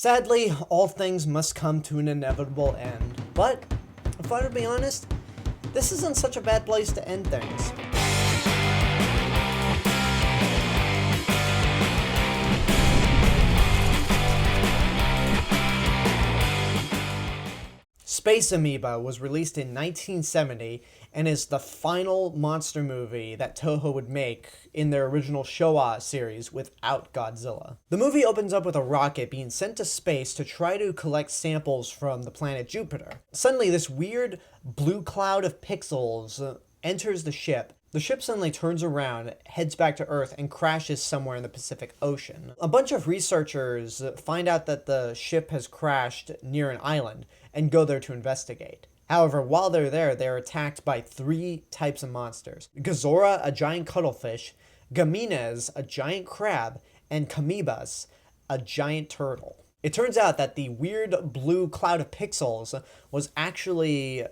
Sadly, all things must come to an inevitable end. But, if I were to be honest, this isn't such a bad place to end things. Space Amoeba was released in 1970 and is the final monster movie that Toho would make in their original Showa series without Godzilla. The movie opens up with a rocket being sent to space to try to collect samples from the planet Jupiter. Suddenly, this weird blue cloud of pixels enters the ship. The ship suddenly turns around, heads back to Earth, and crashes somewhere in the Pacific Ocean. A bunch of researchers find out that the ship has crashed near an island and go there to investigate. However, while they're there, they're attacked by three types of monsters. Gezora, a giant cuttlefish, Ganimes, a giant crab, and Kamoebas, a giant turtle. It turns out that the weird blue cloud of pixels was actually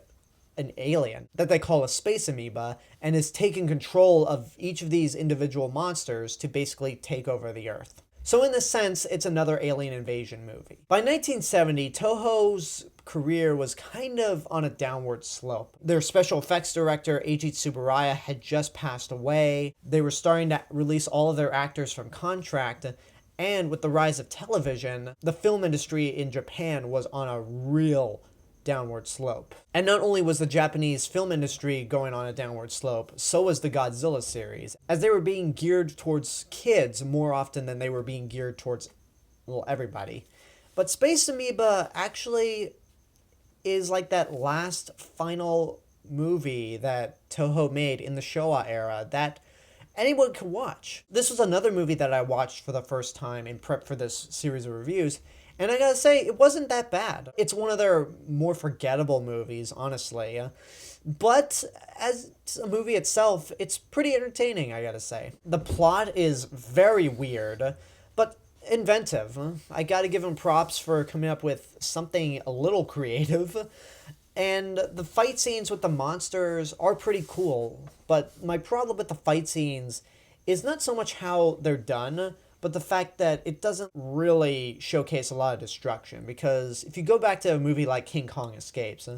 an alien that they call a space amoeba and is taking control of each of these individual monsters to basically take over the Earth. So in this sense, it's another alien invasion movie. By 1970, Toho's career was kind of on a downward slope. Their special effects director, Eiji Tsuburaya, had just passed away. They were starting to release all of their actors from contract, and with the rise of television, the film industry in Japan was on a real downward slope. And not only was the Japanese film industry going on a downward slope, so was the Godzilla series, as they were being geared towards kids more often than they were being geared towards, well, everybody. But Space Amoeba actually is like that last final movie that Toho made in the Showa era that anyone could watch. This was another movie that I watched for the first time in prep for this series of reviews, and I gotta say, it wasn't that bad. It's one of their more forgettable movies, honestly. But as a movie itself, it's pretty entertaining, I gotta say. The plot is very weird, but inventive. I gotta give them props for coming up with something a little creative. And the fight scenes with the monsters are pretty cool. But my problem with the fight scenes is not so much how they're done, but the fact that it doesn't really showcase a lot of destruction. Because if you go back to a movie like King Kong Escapes,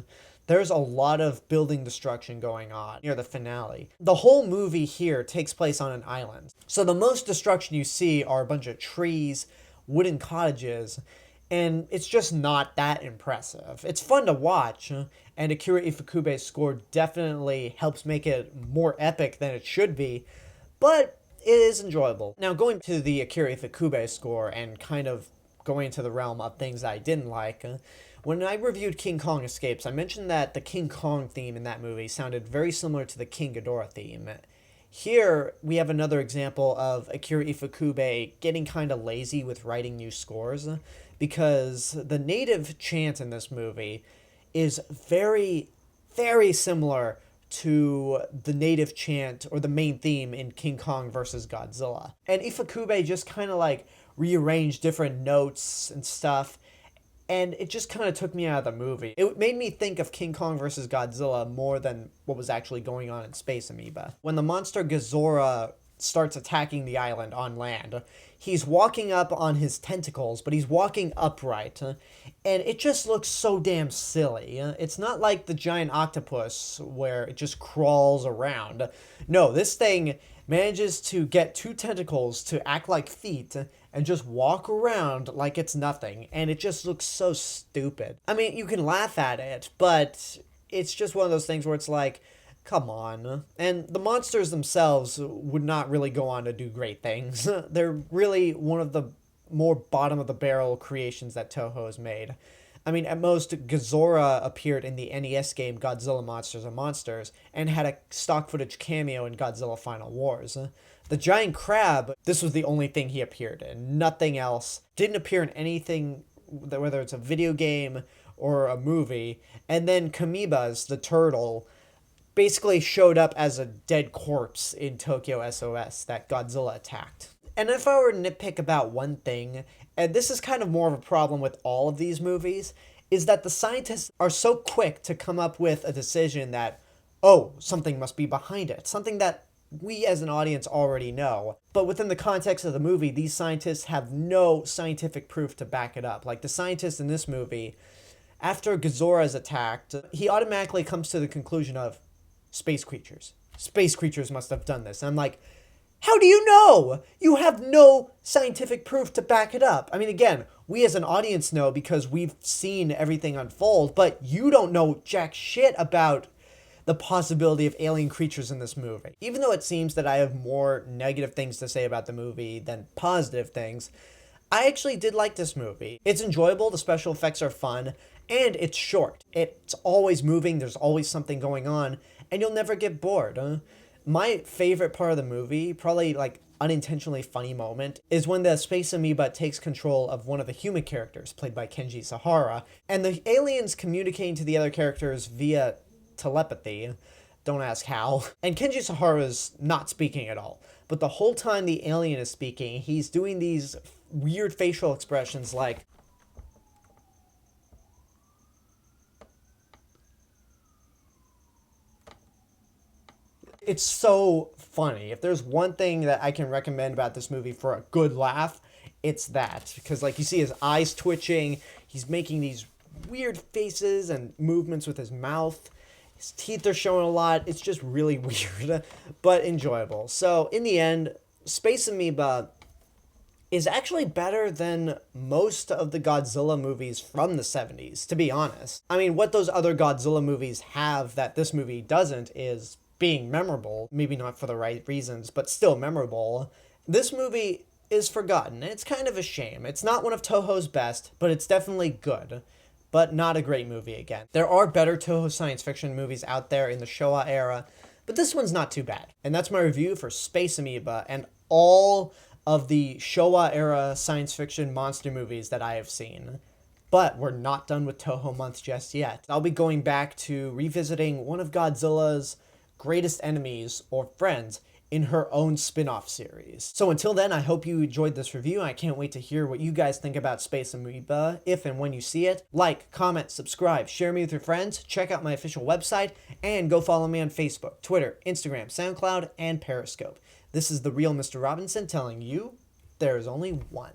there's a lot of building destruction going on near the finale. The whole movie here takes place on an island. So the most destruction you see are a bunch of trees, wooden cottages, and it's just not that impressive. It's fun to watch, and Akira Ifukube's score definitely helps make it more epic than it should be, but it is enjoyable. Now, going to the Akira Ifukube score and kind of going into the realm of things that I didn't like, when I reviewed King Kong Escapes, I mentioned that the King Kong theme in that movie sounded very similar to the King Ghidorah theme. Here, we have another example of Akira Ifukube getting kind of lazy with writing new scores, because the native chant in this movie is very, very similar to the native chant or the main theme in King Kong vs. Godzilla. And Ifukube just kind of like rearranged different notes and stuff, and it just kind of took me out of the movie. It made me think of King Kong vs. Godzilla more than what was actually going on in Space Amoeba. When the monster Gezora starts attacking the island on land, he's walking up on his tentacles, but he's walking upright, and it just looks so damn silly. It's not like the giant octopus where it just crawls around. No, this thing manages to get two tentacles to act like feet and just walk around like it's nothing, and it just looks so stupid. I mean, you can laugh at it, but it's just one of those things where it's like, come on. And the monsters themselves would not really go on to do great things. They're really one of the more bottom-of-the-barrel creations that Toho has made. I mean, at most, Gezora appeared in the NES game Godzilla Monsters and Monsters, and had a stock footage cameo in Godzilla Final Wars. The giant crab, this was the only thing he appeared in. Nothing else. Didn't appear in anything, whether it's a video game or a movie. And then Kamoebas, the turtle, basically showed up as a dead corpse in Tokyo SOS that Godzilla attacked. And if I were to nitpick about one thing, and this is kind of more of a problem with all of these movies, is that the scientists are so quick to come up with a decision that, oh, something must be behind it. Something that we as an audience already know. But within the context of the movie, these scientists have no scientific proof to back it up. Like the scientist in this movie, after Gezora is attacked, he automatically comes to the conclusion of space creatures. Space creatures must have done this. And I'm like, how do you know? You have no scientific proof to back it up. I mean, again, we as an audience know because we've seen everything unfold, but you don't know jack shit about the possibility of alien creatures in this movie. Even though it seems that I have more negative things to say about the movie than positive things, I actually did like this movie. It's enjoyable, the special effects are fun, and it's short. It's always moving, there's always something going on, and you'll never get bored. My favorite part of the movie, probably like unintentionally funny moment, is when the space amoeba takes control of one of the human characters, played by Kenji Sahara, and the aliens communicating to the other characters via telepathy. Don't ask how. And Kenji Sahara's not speaking at all. But the whole time the alien is speaking, he's doing these weird facial expressions like, it's so funny. If there's one thing that I can recommend about this movie for a good laugh, it's that. Because like you see his eyes twitching, he's making these weird faces and movements with his mouth. His teeth are showing a lot. It's just really weird, but enjoyable. So in the end, Space Amoeba is actually better than most of the Godzilla movies from the 70s, to be honest. I mean, what those other Godzilla movies have that this movie doesn't is being memorable. Maybe not for the right reasons, but still memorable. This movie is forgotten. It's kind of a shame. It's not one of Toho's best, but it's definitely good. But not a great movie again. There are better Toho science fiction movies out there in the Showa era, but this one's not too bad. And that's my review for Space Amoeba and all of the Showa era science fiction monster movies that I have seen. But we're not done with Toho month just yet. I'll be going back to revisiting one of Godzilla's greatest enemies or friends in her own spin-off series. So until then, I hope you enjoyed this review. I can't wait to hear what you guys think about Space Amoeba if and when you see it. Like, comment, subscribe, share me with your friends, check out my official website, and go follow me on Facebook, Twitter, Instagram, SoundCloud, and Periscope. This is the real Mr. Robinson telling you there is only one.